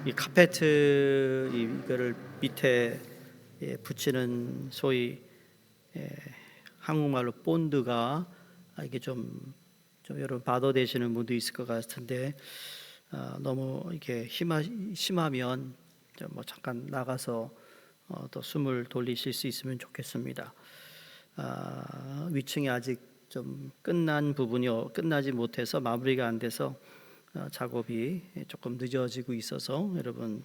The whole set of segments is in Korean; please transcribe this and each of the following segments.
이 카페트 이거를 밑에 붙이는 소위 한국말로 본드가 이게 좀 여러분 바도되시는 분도 있을 것 같은데 너무 이게 심하면 뭐 잠깐 나가서 또 숨을 돌리실 수 있으면 좋겠습니다. 위층이 아직 좀 끝나지 못해서 마무리가 안 돼서 작업이 조금 늦어지고 있어서 여러분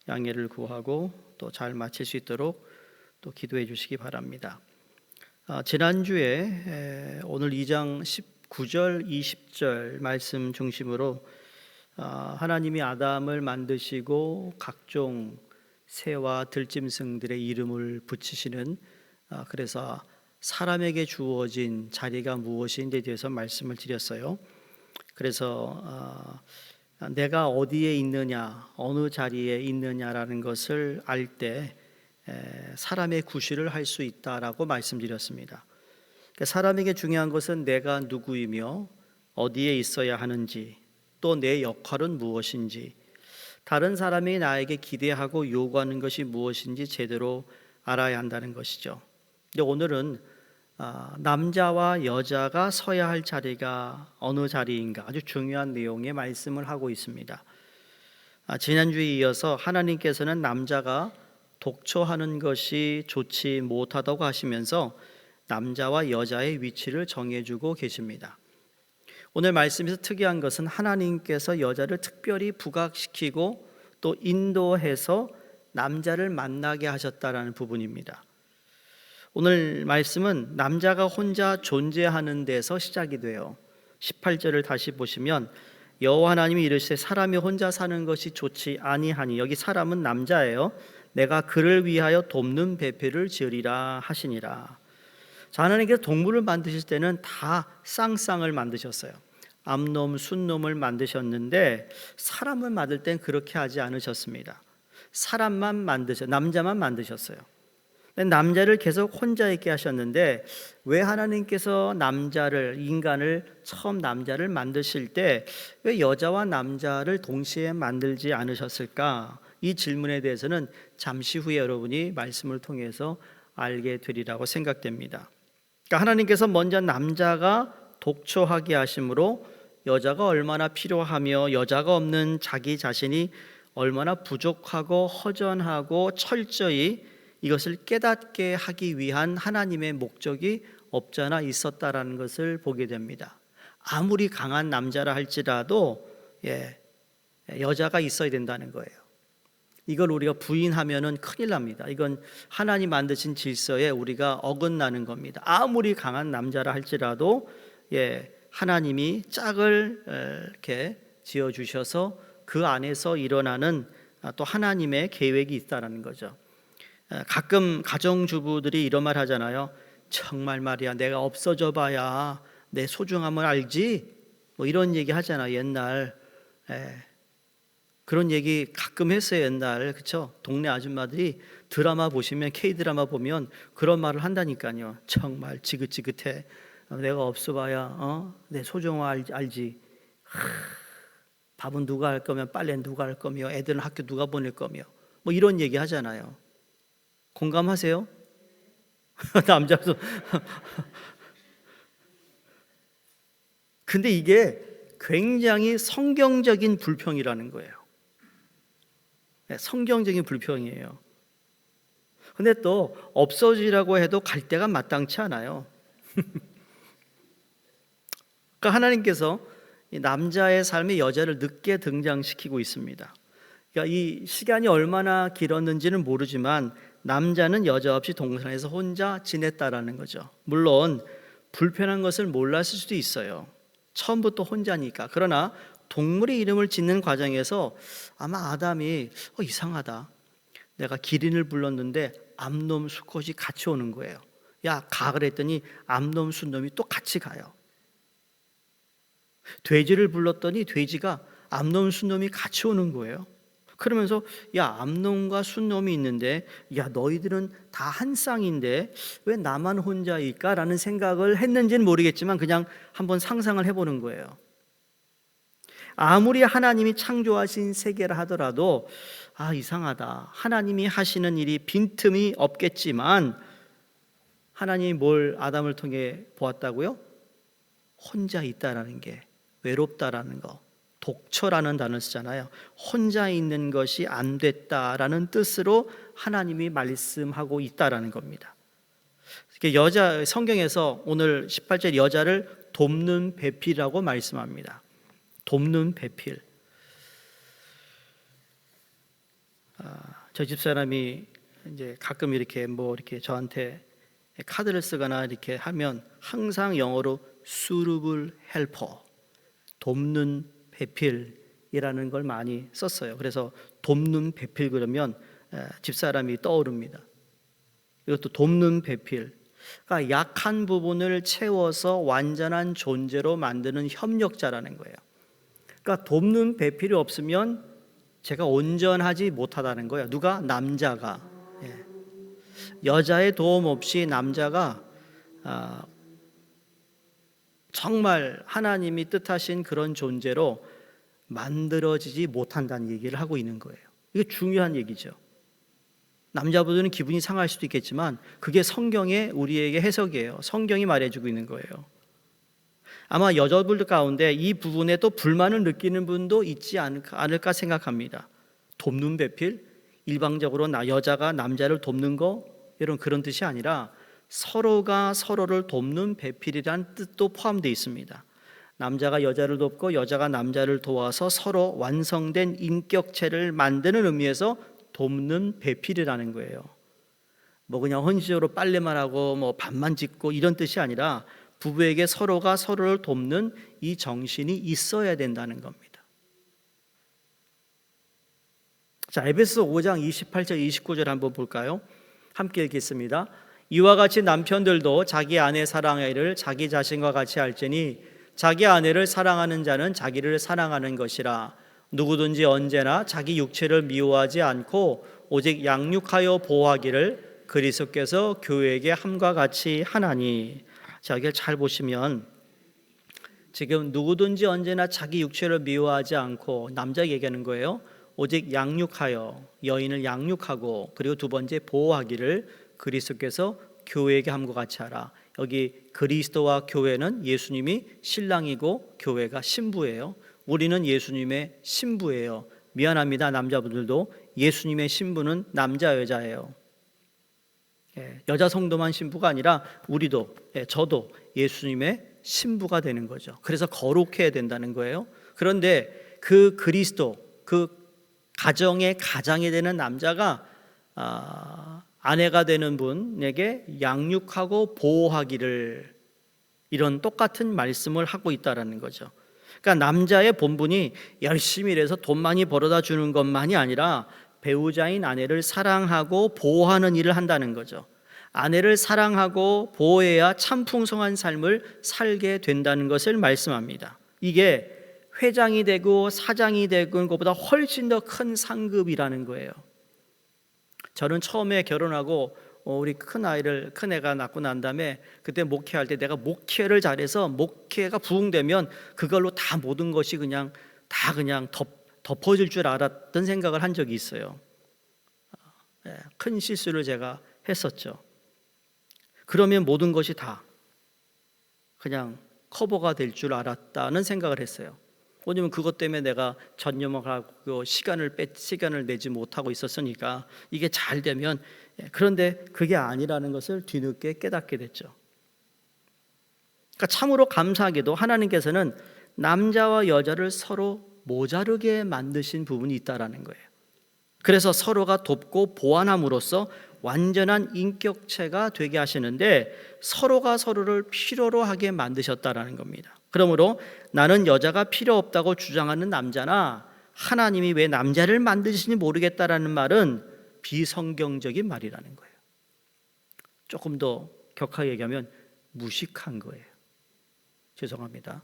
양해를 구하고 또 잘 마칠 수 있도록 또 기도해 주시기 바랍니다. 지난주에 오늘 2장 19절 20절 말씀 중심으로 하나님이 아담을 만드시고 각종 새와 들짐승들의 이름을 붙이시는 그래서 사람에게 주어진 자리가 무엇인지에 대해서 말씀을 드렸어요. 그래서 내가 어디에 있느냐, 어느 자리에 있느냐라는 것을 알 때 사람의 구실을 할 수 있다라고 말씀드렸습니다. 그러니까 사람에게 중요한 것은 내가 누구이며 어디에 있어야 하는지, 또 내 역할은 무엇인지, 다른 사람이 나에게 기대하고 요구하는 것이 무엇인지 제대로 알아야 한다는 것이죠. 근데 오늘은 남자와 여자가 서야 할 자리가 어느 자리인가 아주 중요한 내용의 말씀을 하고 있습니다. 지난주에 이어서 하나님께서는 남자가 독초하는 것이 좋지 못하다고 하시면서 남자와 여자의 위치를 정해주고 계십니다. 오늘 말씀에서 특이한 것은 하나님께서 여자를 특별히 부각시키고 또 인도해서 남자를 만나게 하셨다라는 부분입니다. 오늘 말씀은 남자가 혼자 존재하는 데서 시작이 돼요. 18절을 다시 보시면 여호와 하나님이 이르시되 사람이 혼자 사는 것이 좋지 아니하니, 여기 사람은 남자예요. 내가 그를 위하여 돕는 배필을 지으리라 하시니라. 자, 하나님께서 동물을 만드실 때는 다 쌍쌍을 만드셨어요. 암놈, 순놈을 만드셨는데 사람을 만들 땐 그렇게 하지 않으셨습니다. 남자만 만드셨어요. 남자를 계속 혼자 있게 하셨는데 왜 하나님께서 인간을 처음 남자를 만드실 때 왜 여자와 남자를 동시에 만들지 않으셨을까? 이 질문에 대해서는 잠시 후에 여러분이 말씀을 통해서 알게 되리라고 생각됩니다. 그러니까 하나님께서 먼저 남자가 독초하게 하심으로 여자가 얼마나 필요하며 여자가 없는 자기 자신이 얼마나 부족하고 허전하고 철저히 이것을 깨닫게 하기 위한 하나님의 목적이 없잖아 있었다라는 것을 보게 됩니다. 아무리 강한 남자라 할지라도 여자가 있어야 된다는 거예요. 이걸 우리가 부인하면은 큰일 납니다. 이건 하나님 만드신 질서에 우리가 어긋나는 겁니다. 아무리 강한 남자라 할지라도 하나님이 짝을 이렇게 지어 주셔서 그 안에서 일어나는 또 하나님의 계획이 있다라는 거죠. 가끔 가정주부들이 이런 말 하잖아요. 정말 말이야, 내가 없어져 봐야 내 소중함을 알지? 뭐 이런 얘기 하잖아요. 옛날 그런 얘기 가끔 했어요. 옛날, 그렇죠? 동네 아줌마들이 드라마 보시면, K-드라마 보면 그런 말을 한다니까요. 정말 지긋지긋해. 내가 없어 봐야 내 소중함을 알지. 밥은 누가 할 거며, 빨래는 누가 할 거며, 애들은 학교 누가 보낼 거며, 뭐 이런 얘기 하잖아요. 공감하세요? 남자도. 근데 이게 굉장히 성경적인 불평이라는 거예요. 성경적인 불평이에요. 근데 또 없어지라고 해도 갈 데가 마땅치 않아요. 그러니까 하나님께서 이 남자의 삶에 여자를 늦게 등장시키고 있습니다. 그러니까 이 시간이 얼마나 길었는지는 모르지만 남자는 여자 없이 동산에서 혼자 지냈다라는 거죠. 물론 불편한 것을 몰랐을 수도 있어요. 처음부터 혼자니까. 그러나 동물의 이름을 짓는 과정에서 아마 아담이 이상하다. 내가 기린을 불렀는데 암놈, 수컷이 같이 오는 거예요. 야, 가 그랬더니 암놈, 순놈이 또 같이 가요. 돼지를 불렀더니 돼지가 암놈, 순놈이 같이 오는 거예요. 그러면서 야, 암놈과 순놈이 있는데 야, 너희들은 다 한 쌍인데 왜 나만 혼자일까? 라는 생각을 했는지는 모르겠지만 그냥 한번 상상을 해보는 거예요. 아무리 하나님이 창조하신 세계라 하더라도 이상하다. 하나님이 하시는 일이 빈틈이 없겠지만 하나님이 뭘 아담을 통해 보았다고요? 혼자 있다라는 게, 외롭다라는 거, 독처라는 단어를 쓰잖아요. 혼자 있는 것이 안 됐다라는 뜻으로 하나님이 말씀하고 있다라는 겁니다. 성경에서 오늘 18절 여자를 돕는 배필이라고 말씀합니다. 돕는 배필. 저 집사람이 이제 가끔 이렇게 저한테 카드를 쓰거나 이렇게 하면 항상 영어로 suitable helper, 돕는 배필이라는 걸 많이 썼어요. 그래서 돕는 배필 그러면 집사람이 떠오릅니다. 이것도 돕는 배필. 그러니까 약한 부분을 채워서 완전한 존재로 만드는 협력자라는 거예요. 그러니까 돕는 배필이 없으면 제가 온전하지 못하다는 거예요. 누가? 남자가. 여자의 도움 없이 남자가 정말 하나님이 뜻하신 그런 존재로 만들어지지 못한다는 얘기를 하고 있는 거예요. 이게 중요한 얘기죠. 남자분들은 기분이 상할 수도 있겠지만 그게 성경의 우리에게 해석이에요. 성경이 말해주고 있는 거예요. 아마 여자분들 가운데 이 부분에 또 불만을 느끼는 분도 있지 않을까 생각합니다. 돕는 배필? 일방적으로 여자가 남자를 돕는 거? 이런 그런 뜻이 아니라 서로가 서로를 돕는 배필이라는 뜻도 포함되어 있습니다. 남자가 여자를 돕고 여자가 남자를 도와서 서로 완성된 인격체를 만드는 의미에서 돕는 배필이라는 거예요. 그냥 헌시적으로 빨래만 하고 밥만 짓고 이런 뜻이 아니라 부부에게 서로가 서로를 돕는 이 정신이 있어야 된다는 겁니다. 자, 에베소 5장 28절 29절 한번 볼까요? 함께 읽겠습니다. 이와 같이 남편들도 자기 아내 사랑하기를 자기 자신과 같이 할지니 자기 아내를 사랑하는 자는 자기를 사랑하는 것이라. 누구든지 언제나 자기 육체를 미워하지 않고 오직 양육하여 보호하기를 그리스도께서 교회에게 함과 같이 하나니. 자, 여기를 잘 보시면 지금 누구든지 언제나 자기 육체를 미워하지 않고 남자 얘기하는 거예요. 오직 양육하여, 여인을 양육하고, 그리고 두 번째 보호하기를 그리스도께서 교회에게 함과 같이 하라. 여기 그리스도와 교회는 예수님이 신랑이고 교회가 신부예요. 우리는 예수님의 신부예요. 미안합니다, 남자분들도 예수님의 신부는 남자 여자예요. 여자 성도만 신부가 아니라 우리도, 저도 예수님의 신부가 되는 거죠. 그래서 거룩해야 된다는 거예요. 그런데 그 그리스도, 그 가정의 가장이 되는 남자가 아내가 되는 분에게 양육하고 보호하기를, 이런 똑같은 말씀을 하고 있다라는 거죠. 그러니까 남자의 본분이 열심히 일해서 돈 많이 벌어다 주는 것만이 아니라 배우자인 아내를 사랑하고 보호하는 일을 한다는 거죠. 아내를 사랑하고 보호해야 참 풍성한 삶을 살게 된다는 것을 말씀합니다. 이게 회장이 되고 사장이 되고 것보다 훨씬 더 큰 상급이라는 거예요. 저는 처음에 결혼하고 우리 큰 애가 낳고 난 다음에 그때 목회할 때 내가 목회를 잘해서 목회가 부흥되면 그걸로 다 모든 것이 그냥 덮어질 줄 알았던 생각을 한 적이 있어요. 큰 실수를 제가 했었죠. 그러면 모든 것이 다 그냥 커버가 될 줄 알았다는 생각을 했어요. 왜냐면 그것 때문에 내가 전념을 하고 시간을 내지 못하고 있었으니까 이게 잘 되면, 그런데 그게 아니라는 것을 뒤늦게 깨닫게 됐죠. 그러니까 참으로 감사하게도 하나님께서는 남자와 여자를 서로 모자르게 만드신 부분이 있다라는 거예요. 그래서 서로가 돕고 보완함으로써 완전한 인격체가 되게 하시는데 서로가 서로를 필요로 하게 만드셨다라는 겁니다. 그러므로 나는 여자가 필요 없다고 주장하는 남자나 하나님이 왜 남자를 만드시는지 모르겠다라는 말은 비성경적인 말이라는 거예요. 조금 더 격하게 얘기하면 무식한 거예요. 죄송합니다.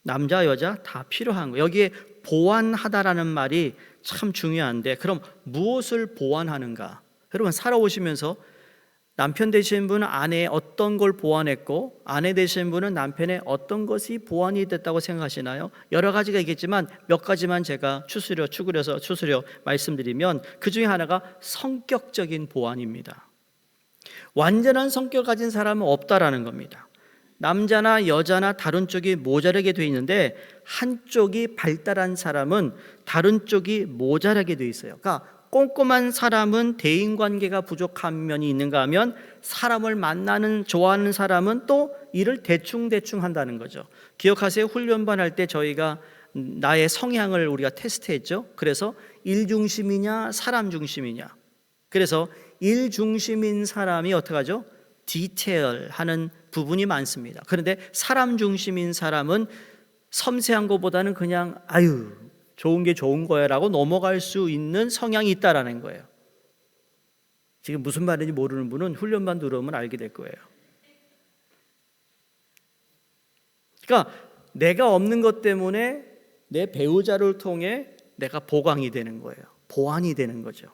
남자 여자 다 필요한 거예요. 여기에 보완하다라는 말이 참 중요한데, 그럼 무엇을 보완하는가? 여러분 살아오시면서 남편 되신 분은 아내의 어떤 걸 보완했고 아내 되신 분은 남편의 어떤 것이 보완이 됐다고 생각하시나요? 여러 가지가 있겠지만 몇 가지만 제가 추스려 말씀드리면 그 중에 하나가 성격적인 보완입니다. 완전한 성격을 가진 사람은 없다라는 겁니다. 남자나 여자나 다른 쪽이 모자라게 되어 있는데 한쪽이 발달한 사람은 다른 쪽이 모자라게 되어 있어요. 그러니까 꼼꼼한 사람은 대인관계가 부족한 면이 있는가 하면 사람을 좋아하는 사람은 또 일을 대충 한다는 거죠. 기억하세요? 훈련반 할 때 저희가 나의 성향을 우리가 테스트했죠. 그래서 일 중심이냐 사람 중심이냐. 그래서 일 중심인 사람이 어떻게 하죠? 디테일하는 부분이 많습니다. 그런데 사람 중심인 사람은 섬세한 것보다는 그냥 좋은 게 좋은 거야 라고 넘어갈 수 있는 성향이 있다라는 거예요. 지금 무슨 말인지 모르는 분은 훈련만 들어오면 알게 될 거예요. 그러니까 내가 없는 것 때문에 내 배우자를 통해 내가 보강이 되는 거예요. 보완이 되는 거죠.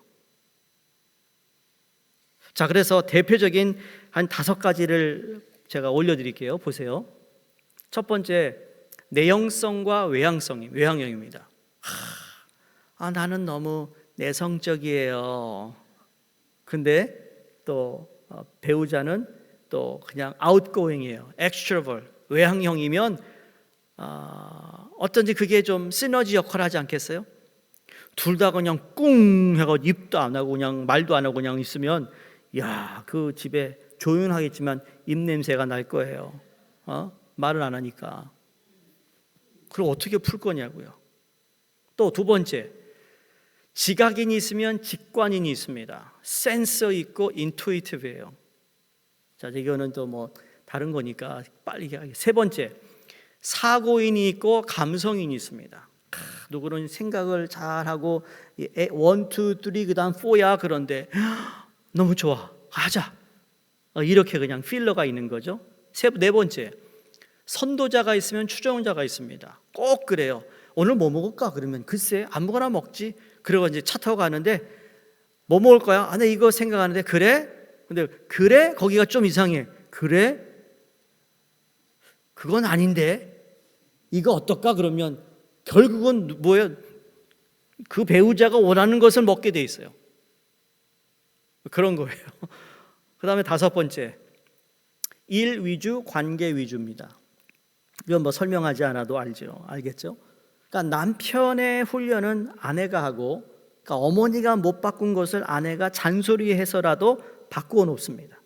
자, 그래서 대표적인 한 5가지를 제가 올려드릴게요. 보세요. 첫 번째, 내형성과 외향형입니다. 나는 너무 내성적이에요. 근데 또 배우자는 또 그냥 outgoing이에요. extrovert, 외향형이면 어떤지 그게 좀 시너지 역할을 하지 않겠어요? 둘 다 그냥 꿍 해가 입도 안 하고 그냥 말도 안 하고 그냥 있으면 그 집에 조용하겠지만 입냄새가 날 거예요. 말을 안 하니까. 그럼 어떻게 풀 거냐고요. 또 두 번째, 지각인이 있으면 직관인이 있습니다. 센서 있고 인투이티브예요. 자, 이거는 또 뭐 다른 거니까 빨리 얘기하겠습니다. 세 번째, 사고인이 있고 감성인이 있습니다. 누구는 생각을 잘하고 1, 2, 3 그다음 4야 그런데 너무 좋아 하자 이렇게 그냥 필러가 있는 거죠. 네 번째, 선도자가 있으면 추종자가 있습니다. 꼭 그래요. 오늘 뭐 먹을까? 그러면 글쎄 아무거나 먹지. 그러고 이제 차 타고 가는데 뭐 먹을 거야? 나 이거 생각하는데 그래? 근데 그래? 거기가 좀 이상해. 그래? 그건 아닌데 이거 어떨까? 그러면 결국은 뭐예요? 그 배우자가 원하는 것을 먹게 돼 있어요. 그런 거예요. 그 다음에 5번째, 일 위주, 관계 위주입니다. 이건 뭐 설명하지 않아도 알겠죠? 그러니까 남편의 훈련은 아내가 하고, 그러니까 어머니가 못 바꾼 것을 아내가 잔소리해서라도 바꾸어 놓습니다.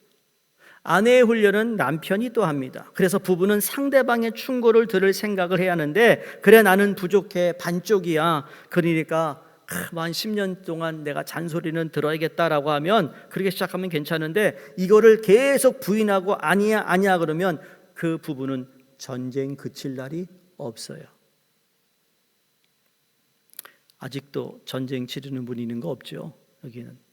아내의 훈련은 남편이 또 합니다. 그래서 부부는 상대방의 충고를 들을 생각을 해야 하는데, 그래 나는 부족해, 반쪽이야. 그러니까 한 10년 동안 내가 잔소리는 들어야겠다라고 하면 그렇게 시작하면 괜찮은데, 이거를 계속 부인하고 아니야 그러면 그 부부는 전쟁 그칠 날이 없어요. 아직도 전쟁 치르는 분이 있는 거 없죠, 여기는.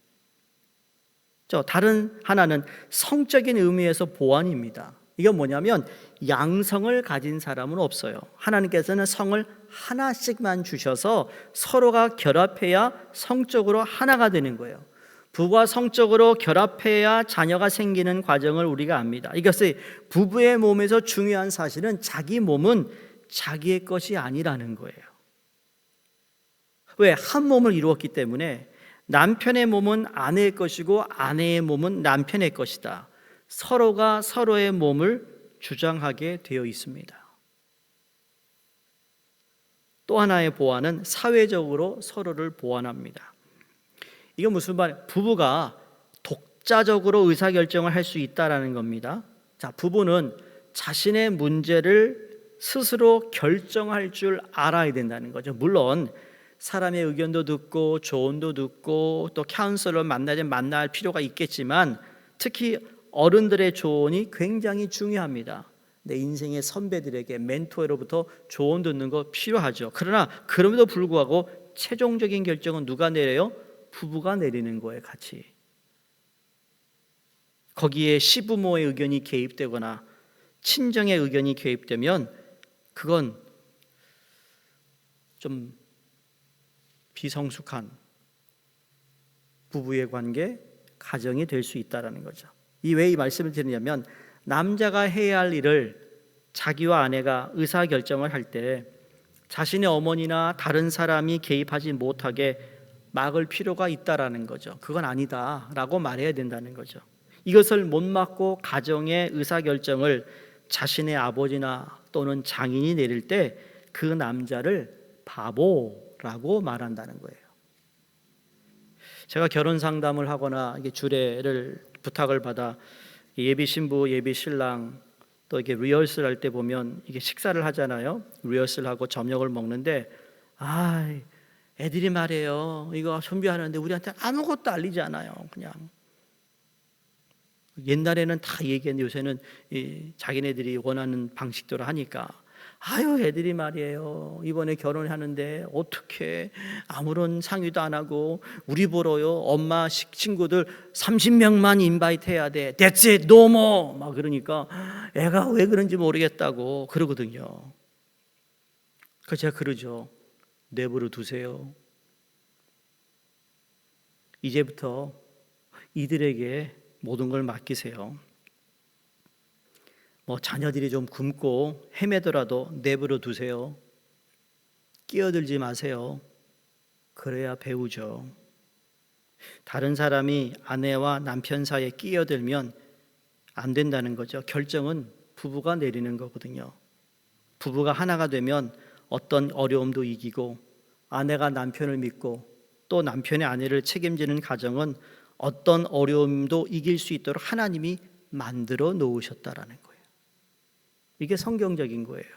다른 하나는 성적인 의미에서 보완입니다. 이건 뭐냐면 양성을 가진 사람은 없어요. 하나님께서는 성을 하나씩만 주셔서 서로가 결합해야 성적으로 하나가 되는 거예요. 부부가 성적으로 결합해야 자녀가 생기는 과정을 우리가 압니다. 이것이 부부의 몸에서 중요한 사실은 자기 몸은 자기의 것이 아니라는 거예요. 왜? 한 몸을 이루었기 때문에 남편의 몸은 아내의 것이고 아내의 몸은 남편의 것이다. 서로가 서로의 몸을 주장하게 되어 있습니다. 또 하나의 보완은 사회적으로 서로를 보완합니다. 이건 무슨 말이에요? 부부가 독자적으로 의사결정을 할 수 있다는 겁니다. 자, 부부는 자신의 문제를 스스로 결정할 줄 알아야 된다는 거죠. 물론 사람의 의견도 듣고 조언도 듣고 또 카운슬러를 만날 필요가 있겠지만 특히 어른들의 조언이 굉장히 중요합니다. 내 인생의 선배들에게 멘토로부터 조언 듣는 거 필요하죠. 그러나 그럼에도 불구하고 최종적인 결정은 누가 내려요? 부부가 내리는 거예요, 같이. 거기에 시부모의 의견이 개입되거나 친정의 의견이 개입되면 그건 좀 비성숙한 부부의 관계, 가정이 될 수 있다는 거죠. 왜 이 말씀을 드리냐면, 남자가 해야 할 일을 자기와 아내가 의사결정을 할 때 자신의 어머니나 다른 사람이 개입하지 못하게 막을 필요가 있다라는 거죠. 그건 아니다라고 말해야 된다는 거죠. 이것을 못 막고 가정의 의사결정을 자신의 아버지나 또는 장인이 내릴 때 그 남자를 바보라고 말한다는 거예요. 제가 결혼 상담을 하거나 이게 주례를 부탁을 받아 예비 신부, 예비 신랑 또 이게 리허설 할 때 보면 이게 식사를 하잖아요. 리허설하고 저녁을 먹는데 애들이 말해요. 이거 준비하는데 우리한테 아무것도 알리지 않아요. 그냥 옛날에는 다 얘기했는데 요새는 자기네들이 원하는 방식대로 하니까 애들이 말이에요. 이번에 결혼하는데 어떻게 아무런 상의도 안 하고 우리 보러요. 엄마 친구들 30명만 인바이트 해야 돼. That's it, no more. 막 그러니까 애가 왜 그런지 모르겠다고 그러거든요. 그래서 제가 그러죠. 내버려 두세요. 이제부터 이들에게 모든 걸 맡기세요. 자녀들이 좀 굶고 헤매더라도 내버려 두세요. 끼어들지 마세요. 그래야 배우죠. 다른 사람이 아내와 남편 사이에 끼어들면 안 된다는 거죠. 결정은 부부가 내리는 거거든요. 부부가 하나가 되면 어떤 어려움도 이기고, 아내가 남편을 믿고 또 남편이 아내를 책임지는 가정은 어떤 어려움도 이길 수 있도록 하나님이 만들어 놓으셨다라는 거예요. 이게 성경적인 거예요.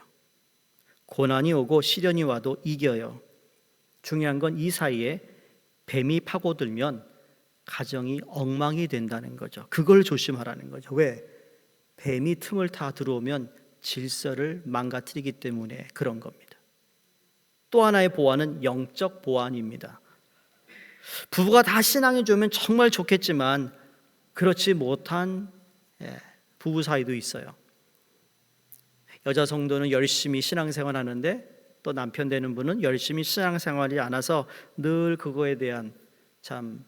고난이 오고 시련이 와도 이겨요. 중요한 건 이 사이에 뱀이 파고들면 가정이 엉망이 된다는 거죠. 그걸 조심하라는 거죠. 왜? 뱀이 틈을 타 들어오면 질서를 망가뜨리기 때문에 그런 겁니다. 또 하나의 보완은 영적 보완입니다. 부부가 다 신앙이 좋으면 정말 좋겠지만 그렇지 못한 부부 사이도 있어요. 여자 성도는 열심히 신앙생활 하는데 또 남편 되는 분은 열심히 신앙생활이 않아서 늘 그거에 대한 참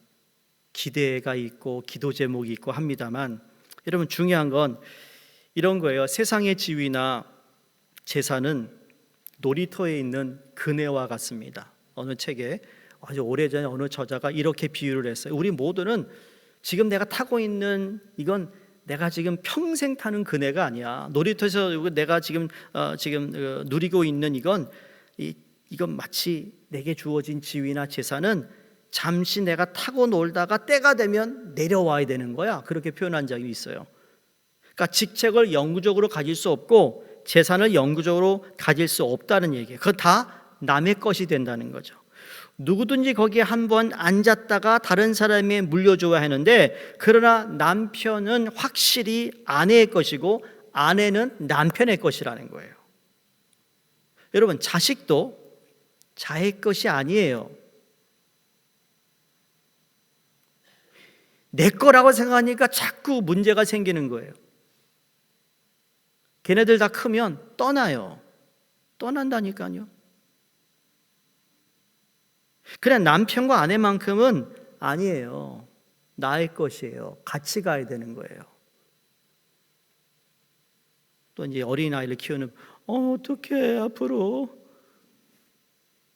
기대가 있고 기도 제목이 있고 합니다만, 여러분 중요한 건 이런 거예요. 세상의 지위나 재산은 놀이터에 있는 그네와 같습니다. 어느 책에 아주 오래전에 어느 저자가 이렇게 비유를 했어요. 우리 모두는 지금 내가 타고 있는 이건 내가 지금 평생 타는 그네가 아니야. 놀이터에서 내가 지금 누리고 있는 이건 마치 내게 주어진 지위나 재산은 잠시 내가 타고 놀다가 때가 되면 내려와야 되는 거야. 그렇게 표현한 적이 있어요. 그러니까 직책을 영구적으로 가질 수 없고 재산을 영구적으로 가질 수 없다는 얘기예요. 그거 다 남의 것이 된다는 거죠. 누구든지 거기에 한번 앉았다가 다른 사람에 물려줘야 하는데, 그러나 남편은 확실히 아내의 것이고 아내는 남편의 것이라는 거예요. 여러분, 자식도 자의 것이 아니에요. 내 거라고 생각하니까 자꾸 문제가 생기는 거예요. 걔네들 다 크면 떠나요. 떠난다니까요. 그래, 남편과 아내만큼은 아니에요. 나의 것이에요. 같이 가야 되는 거예요. 또 이제 어린아이를 키우는 어떻게 앞으로,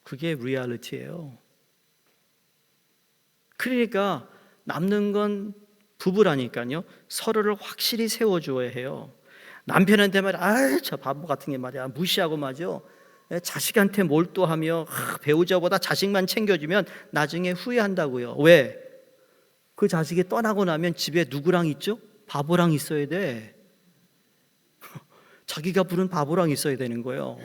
그게 리얼리티예요. 그러니까 남는 건 부부라니까요. 서로를 확실히 세워줘야 해요. 남편한테 말이야, 저 바보 같은 게 말이야, 무시하고 말이죠. 자식한테 몰두하며 배우자보다 자식만 챙겨주면 나중에 후회한다고요. 왜? 그 자식이 떠나고 나면 집에 누구랑 있죠? 바보랑 있어야 돼. 자기가 부른 바보랑 있어야 되는 거예요.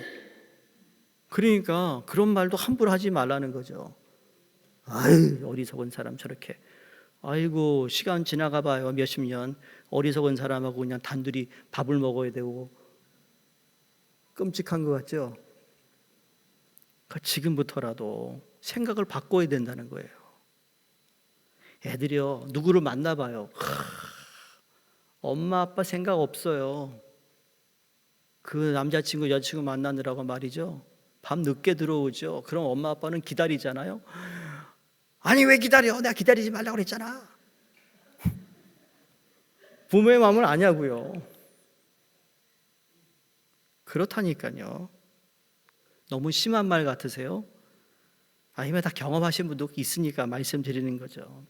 그러니까 그런 말도 함부로 하지 말라는 거죠. 어리석은 사람 저렇게. 아이고, 시간 지나가 봐요. 몇십 년 어리석은 사람하고 그냥 단둘이 밥을 먹어야 되고, 끔찍한 것 같죠? 지금부터라도 생각을 바꿔야 된다는 거예요. 애들이요, 누구를 만나봐요. 엄마 아빠 생각 없어요. 그 남자친구 여자친구 만나느라고 말이죠, 밤 늦게 들어오죠. 그럼 엄마 아빠는 기다리잖아요. 아니 왜 기다려? 내가 기다리지 말라고 그랬잖아. 부모의 마음을 아냐고요. 그렇다니까요. 너무 심한 말 같으세요? 아니면 다 경험하신 분도 있으니까 말씀드리는 거죠.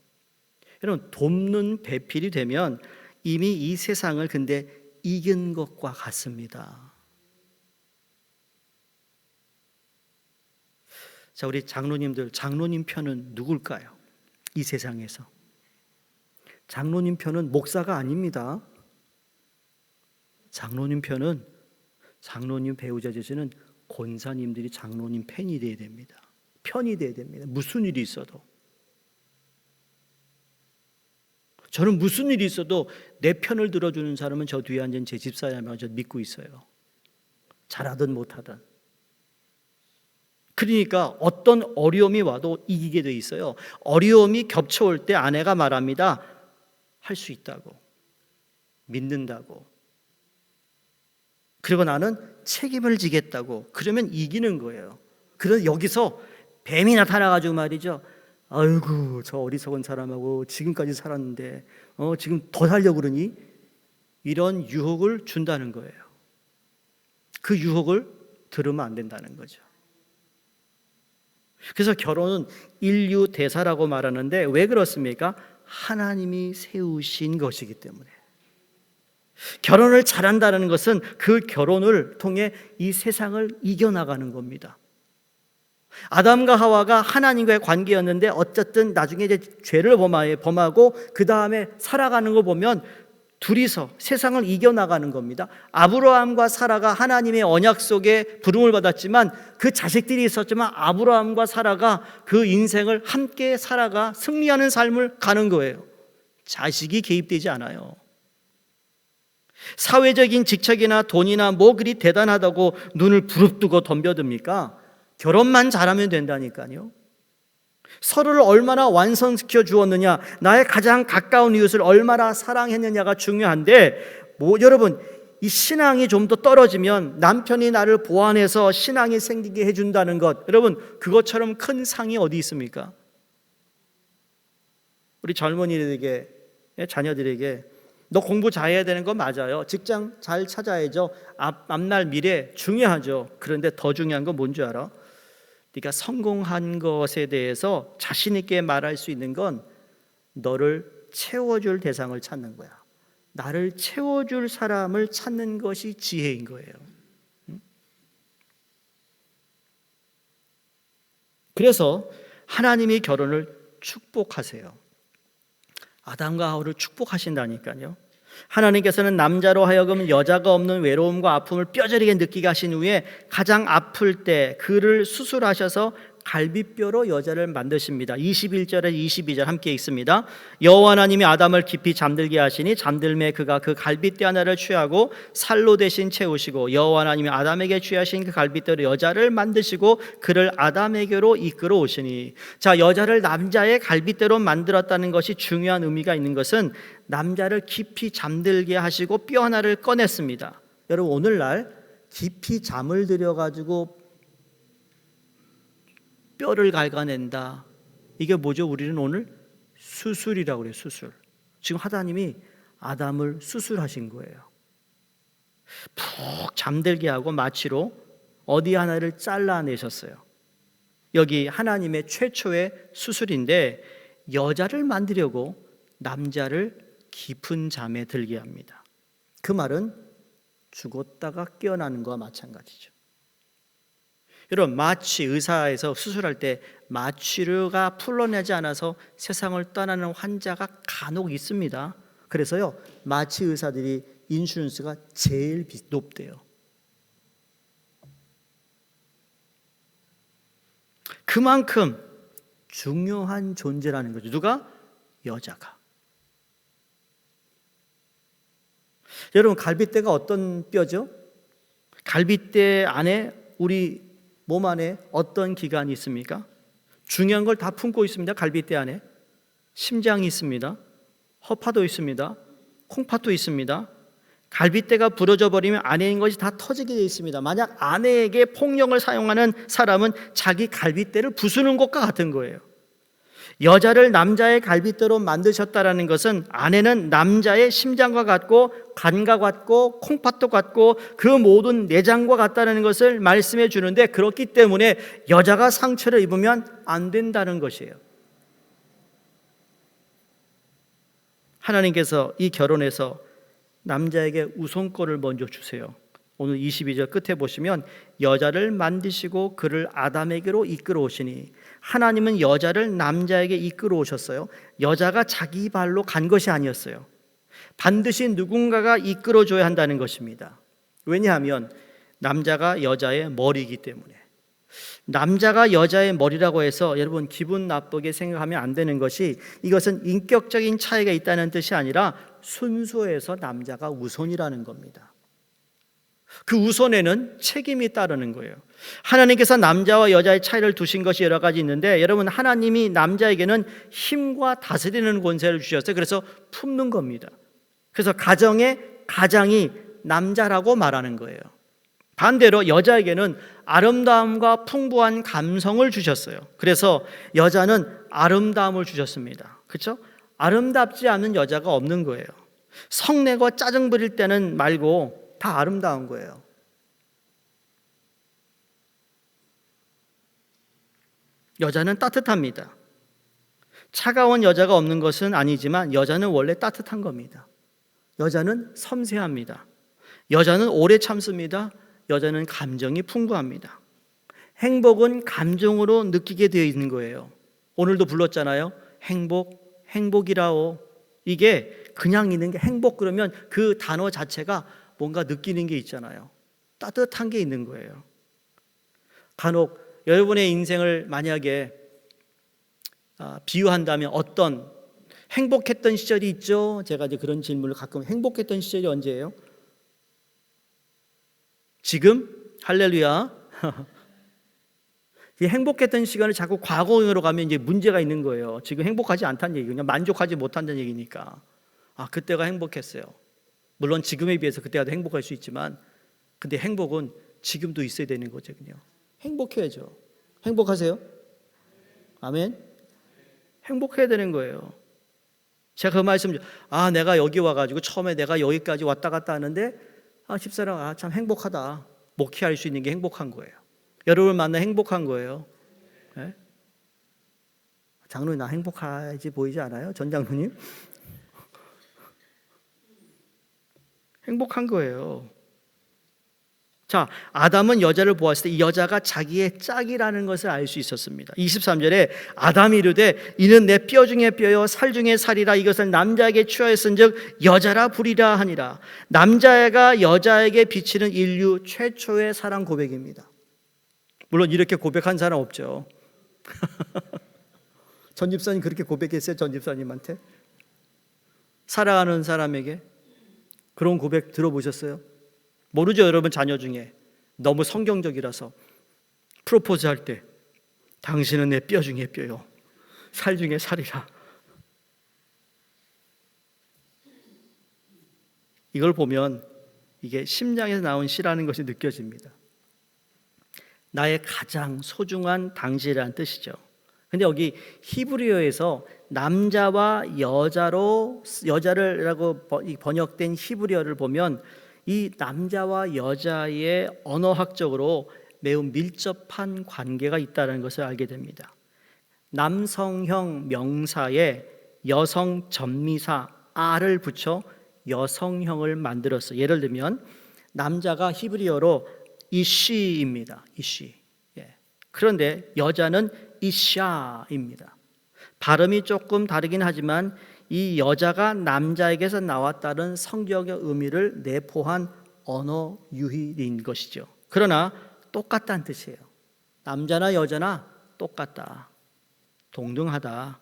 여러분, 돕는 배필이 되면 이미 이 세상을 근데 이긴 것과 같습니다. 자, 우리 장로님들, 장로님 편은 누굴까요? 이 세상에서. 장로님 편은 목사가 아닙니다. 장로님 편은, 장로님 배우자 되시는 권사님들이 장로님 팬이 돼야 됩니다. 편이 돼야 됩니다. 무슨 일이 있어도. 저는 무슨 일이 있어도 내 편을 들어주는 사람은 저 뒤에 앉은 제 집사람이라고 저는 믿고 있어요. 잘하든 못하든. 그러니까 어떤 어려움이 와도 이기게 돼 있어요. 어려움이 겹쳐올 때 아내가 말합니다. 할 수 있다고. 믿는다고. 그리고 나는 책임을 지겠다고. 그러면 이기는 거예요. 그래서 여기서 뱀이 나타나가지고 말이죠. 아이고, 저 어리석은 사람하고 지금까지 살았는데 지금 더 살려고 그러니? 이런 유혹을 준다는 거예요. 그 유혹을 들으면 안 된다는 거죠. 그래서 결혼은 인류 대사라고 말하는데 왜 그렇습니까? 하나님이 세우신 것이기 때문에. 결혼을 잘한다는 것은 그 결혼을 통해 이 세상을 이겨나가는 겁니다. 아담과 하와가 하나님과의 관계였는데 어쨌든 나중에 이제 죄를 범하고 그 다음에 살아가는 거 보면 둘이서 세상을 이겨나가는 겁니다. 아브라함과 사라가 하나님의 언약 속에 부름을 받았지만 그 자식들이 있었지만 아브라함과 사라가 그 인생을 함께 살아가 승리하는 삶을 가는 거예요. 자식이 개입되지 않아요. 사회적인 직책이나 돈이나 뭐 그리 대단하다고 눈을 부릅뜨고 덤벼듭니까? 결혼만 잘하면 된다니까요. 서로를 얼마나 완성시켜 주었느냐, 나의 가장 가까운 이웃을 얼마나 사랑했느냐가 중요한데, 여러분, 이 신앙이 좀 더 떨어지면 남편이 나를 보완해서 신앙이 생기게 해준다는 것, 여러분, 그것처럼 큰 상이 어디 있습니까? 우리 젊은이들에게, 자녀들에게 너 공부 잘해야 되는 건 맞아요. 직장 잘 찾아야죠. 앞날 미래 중요하죠. 그런데 더 중요한 건 뭔지 알아? 네가 성공한 것에 대해서 자신 있게 말할 수 있는 건 너를 채워줄 대상을 찾는 거야. 나를 채워줄 사람을 찾는 것이 지혜인 거예요. 그래서 하나님이 결혼을 축복하세요. 아담과 하와를 축복하신다니까요. 하나님께서는 남자로 하여금 여자가 없는 외로움과 아픔을 뼈저리게 느끼게 하신 후에 가장 아플 때 그를 수술하셔서 갈비뼈로 여자를 만드십니다. 21절에 22절 함께 읽습니다. 여호와 하나님이 아담을 깊이 잠들게 하시니 잠들매 그가 그 갈비뼈 하나를 취하고 살로 대신 채우시고 여호와 하나님이 아담에게 취하신 그 갈비뼈로 여자를 만드시고 그를 아담에게로 이끌어 오시니. 자, 여자를 남자의 갈비뼈로 만들었다는 것이 중요한 의미가 있는 것은 남자를 깊이 잠들게 하시고 뼈 하나를 꺼냈습니다. 여러분, 오늘날 깊이 잠을 들여가지고 뼈를 갉아낸다. 이게 뭐죠? 우리는 오늘 수술이라고 그래요. 수술. 지금 하나님이 아담을 수술하신 거예요. 푹 잠들게 하고 마취로 어디 하나를 잘라내셨어요. 여기 하나님의 최초의 수술인데 여자를 만들려고 남자를 깊은 잠에 들게 합니다. 그 말은 죽었다가 깨어나는 것과 마찬가지죠. 여러분, 마취, 의사에서 수술할 때 마취류가 풀러내지 않아서 세상을 떠나는 환자가 간혹 있습니다. 그래서요, 마취 의사들이 인슈런스가 제일 높대요. 그만큼 중요한 존재라는 거죠. 누가? 여자가. 여러분, 갈비뼈가 어떤 뼈죠? 갈비뼈 안에 우리 몸 안에 어떤 기관이 있습니까? 중요한 걸 다 품고 있습니다. 갈비뼈 안에 심장이 있습니다. 허파도 있습니다. 콩팥도 있습니다. 갈비뼈가 부러져 버리면 안에 있는 것이 다 터지게 되어 있습니다. 만약 아내에게 폭력을 사용하는 사람은 자기 갈비뼈를 부수는 것과 같은 거예요. 여자를 남자의 갈빗대로 만드셨다라는 것은 아내는 남자의 심장과 같고 간과 같고 콩팥도 같고 그 모든 내장과 같다는 것을 말씀해 주는데, 그렇기 때문에 여자가 상처를 입으면 안 된다는 것이에요. 하나님께서 이 결혼에서 남자에게 우선권을 먼저 주세요. 오늘 22절 끝에 보시면 여자를 만드시고 그를 아담에게로 이끌어 오시니, 하나님은 여자를 남자에게 이끌어 오셨어요. 여자가 자기 발로 간 것이 아니었어요. 반드시 누군가가 이끌어 줘야 한다는 것입니다. 왜냐하면 남자가 여자의 머리이기 때문에. 남자가 여자의 머리라고 해서 여러분 기분 나쁘게 생각하면 안 되는 것이, 이것은 인격적인 차이가 있다는 뜻이 아니라 순서에서 남자가 우선이라는 겁니다. 그 우선에는 책임이 따르는 거예요. 하나님께서 남자와 여자의 차이를 두신 것이 여러 가지 있는데, 여러분 하나님이 남자에게는 힘과 다스리는 권세를 주셨어요. 그래서 품는 겁니다. 그래서 가정의 가장이 남자라고 말하는 거예요. 반대로 여자에게는 아름다움과 풍부한 감성을 주셨어요. 그래서 여자는 아름다움을 주셨습니다. 그렇죠? 아름답지 않은 여자가 없는 거예요. 성내고 짜증 부릴 때는 말고 다 아름다운 거예요. 여자는 따뜻합니다. 차가운 여자가 없는 것은 아니지만 여자는 원래 따뜻한 겁니다. 여자는 섬세합니다. 여자는 오래 참습니다. 여자는 감정이 풍부합니다. 행복은 감정으로 느끼게 되어 있는 거예요. 오늘도 불렀잖아요. 행복, 행복이라오. 이게 그냥 있는 게 행복, 그러면 그 단어 자체가 뭔가 느끼는 게 있잖아요. 따뜻한 게 있는 거예요. 간혹 여러분의 인생을 만약에 비유한다면 어떤 행복했던 시절이 있죠? 제가 이제 그런 질문을 가끔, 행복했던 시절이 언제예요? 지금? 할렐루야. 행복했던 시간을 자꾸 과거형으로 가면 이제 문제가 있는 거예요. 지금 행복하지 않다는 얘기고 그냥 만족하지 못한다는 얘기니까. 그때가 행복했어요. 물론 지금에 비해서 그때가 더 행복할 수 있지만, 근데 행복은 지금도 있어야 되는 거거든요. 행복해야죠. 행복하세요? 아멘. 행복해야 되는 거예요. 제가 그 말씀, 내가 여기 와가지고 처음에 내가 여기까지 왔다 갔다 하는데 집사람 참 행복하다. 목회할 수 있는 게 행복한 거예요. 여러분을 만나 행복한 거예요. 네? 장로님 나 행복하지 보이지 않아요? 전 장로님? 행복한 거예요. 자, 아담은 여자를 보았을 때 이 여자가 자기의 짝이라는 것을 알 수 있었습니다. 23절에 아담이 이르되 이는 내 뼈 중에 뼈요 살 중에 살이라, 이것을 남자에게 취하였은즉 여자라 부리라 하니라. 남자가 여자에게 비치는 인류 최초의 사랑 고백입니다. 물론 이렇게 고백한 사람 없죠. 전 집사님 그렇게 고백했어요? 전 집사님한테? 사랑하는 사람에게 그런 고백 들어보셨어요? 모르죠, 여러분 자녀 중에. 너무 성경적이라서 프로포즈 할 때 당신은 내 뼈 중에 뼈요 살 중에 살이라. 이걸 보면 이게 심장에서 나온 시라는 것이 느껴집니다. 나의 가장 소중한 당신이라는 뜻이죠. 근데 여기 히브리어에서 남자와 여자를라고 번역된 히브리어를 보면 이 남자와 여자의 언어학적으로 매우 밀접한 관계가 있다는 것을 알게 됩니다. 남성형 명사에 여성 전미사 아를 붙여 여성형을 만들었어요. 예를 들면 남자가 히브리어로 이쉬입니다. 이쉬. 그런데 여자는 이샤입니다. 발음이 조금 다르긴 하지만 이 여자가 남자에게서 나왔다는 성경의 의미를 내포한 언어 유희인 것이죠. 그러나 똑같다는 뜻이에요. 남자나 여자나 똑같다. 동등하다.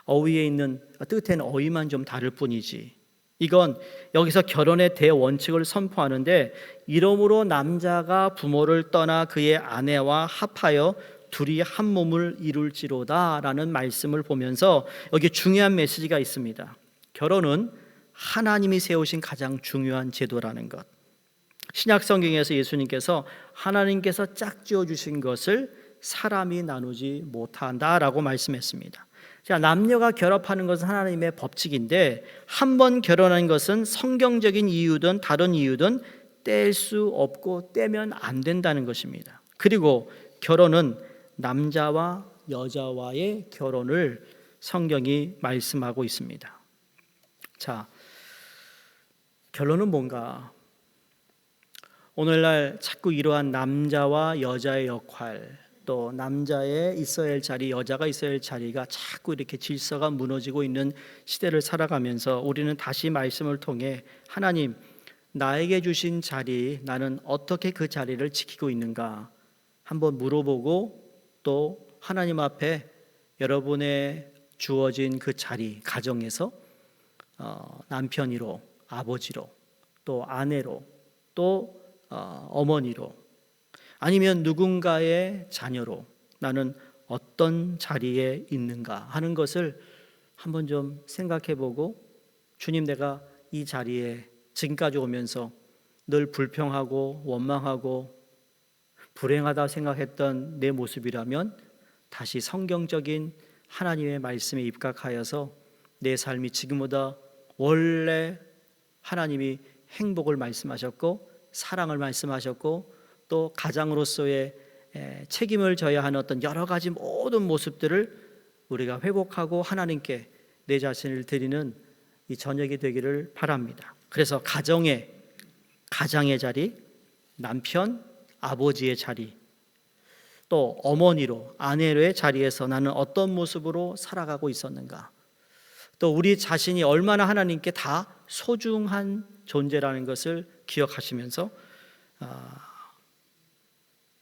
어휘에 있는 뜻에는 어휘만 좀 다를 뿐이지. 이건 여기서 결혼의 대원칙을 선포하는데, 이러므로 남자가 부모를 떠나 그의 아내와 합하여 둘이 한 몸을 이룰지로다 라는 말씀을 보면서 여기 중요한 메시지가 있습니다. 결혼은 하나님이 세우신 가장 중요한 제도라는 것. 신약 성경에서 예수님께서 하나님께서 짝지어 주신 것을 사람이 나누지 못한다라고 말씀했습니다. 자, 남녀가 결합하는 것은 하나님의 법칙인데 한 번 결혼한 것은 성경적인 이유든 다른 이유든 뗄 수 없고 떼면 안 된다는 것입니다. 그리고 결혼은 남자와 여자와의 결혼을 성경이 말씀하고 있습니다. 자, 결론은 뭔가? 오늘날 자꾸 이러한 남자와 여자의 역할, 또 남자의 있어야 할 자리, 여자가 있어야 할 자리가 자꾸 이렇게 질서가 무너지고 있는 시대를 살아가면서 우리는 다시 말씀을 통해 하나님, 나에게 주신 자리, 나는 어떻게 그 자리를 지키고 있는가 한번 물어보고, 또 하나님 앞에 여러분의 주어진 그 자리, 가정에서 남편으로, 아버지로, 또 아내로, 또 어머니로, 아니면 누군가의 자녀로 나는 어떤 자리에 있는가 하는 것을 한번 좀 생각해 보고, 주님, 내가 이 자리에 지금까지 오면서 늘 불평하고 원망하고 불행하다 생각했던 내 모습이라면 다시 성경적인 하나님의 말씀에 입각하여서 내 삶이 지금보다 원래 하나님이 행복을 말씀하셨고 사랑을 말씀하셨고 또 가장으로서의 책임을 져야 하는 어떤 여러 가지 모든 모습들을 우리가 회복하고 하나님께 내 자신을 드리는 이 저녁이 되기를 바랍니다. 그래서 가장의 자리, 남편, 아버지의 자리, 또 어머니로, 아내로의 자리에서 나는 어떤 모습으로 살아가고 있었는가, 또 우리 자신이 얼마나 하나님께 다 소중한 존재라는 것을 기억하시면서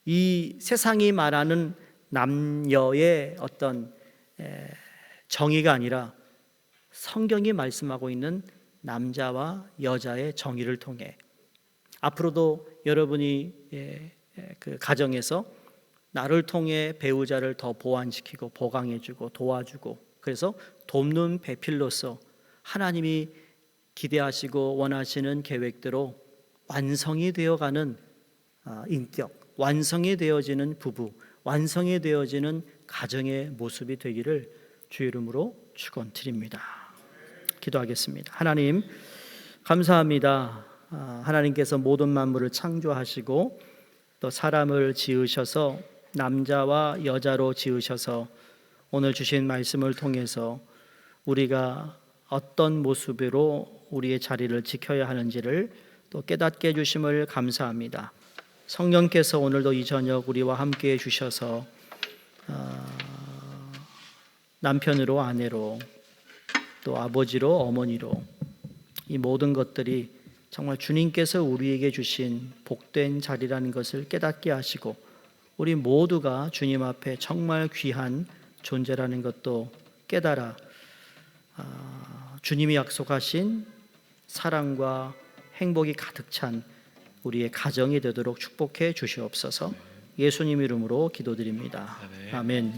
이 세상이 말하는 남녀의 어떤 정의가 아니라 성경이 말씀하고 있는 남자와 여자의 정의를 통해 앞으로도 여러분이 그 가정에서 나를 통해 배우자를 더 보완시키고 보강해주고 도와주고, 그래서 돕는 배필로서 하나님이 기대하시고 원하시는 계획대로 완성이 되어가는 인격, 완성이 되어지는 부부, 완성이 되어지는 가정의 모습이 되기를 주의 이름으로 축원드립니다. 기도하겠습니다. 하나님, 감사합니다. 하나님께서 모든 만물을 창조하시고 또 사람을 지으셔서 남자와 여자로 지으셔서 오늘 주신 말씀을 통해서 우리가 어떤 모습으로 우리의 자리를 지켜야 하는지를 또 깨닫게 해주심을 감사합니다. 성령께서 오늘도 이 저녁 우리와 함께 해주셔서 남편으로, 아내로, 또 아버지로, 어머니로 이 모든 것들이 정말 주님께서 우리에게 주신 복된 자리라는 것을 깨닫게 하시고 우리 모두가 주님 앞에 정말 귀한 존재라는 것도 깨달아 주님이 약속하신 사랑과 행복이 가득 찬 우리의 가정이 되도록 축복해 주시옵소서. 예수님 이름으로 기도드립니다. 아멘.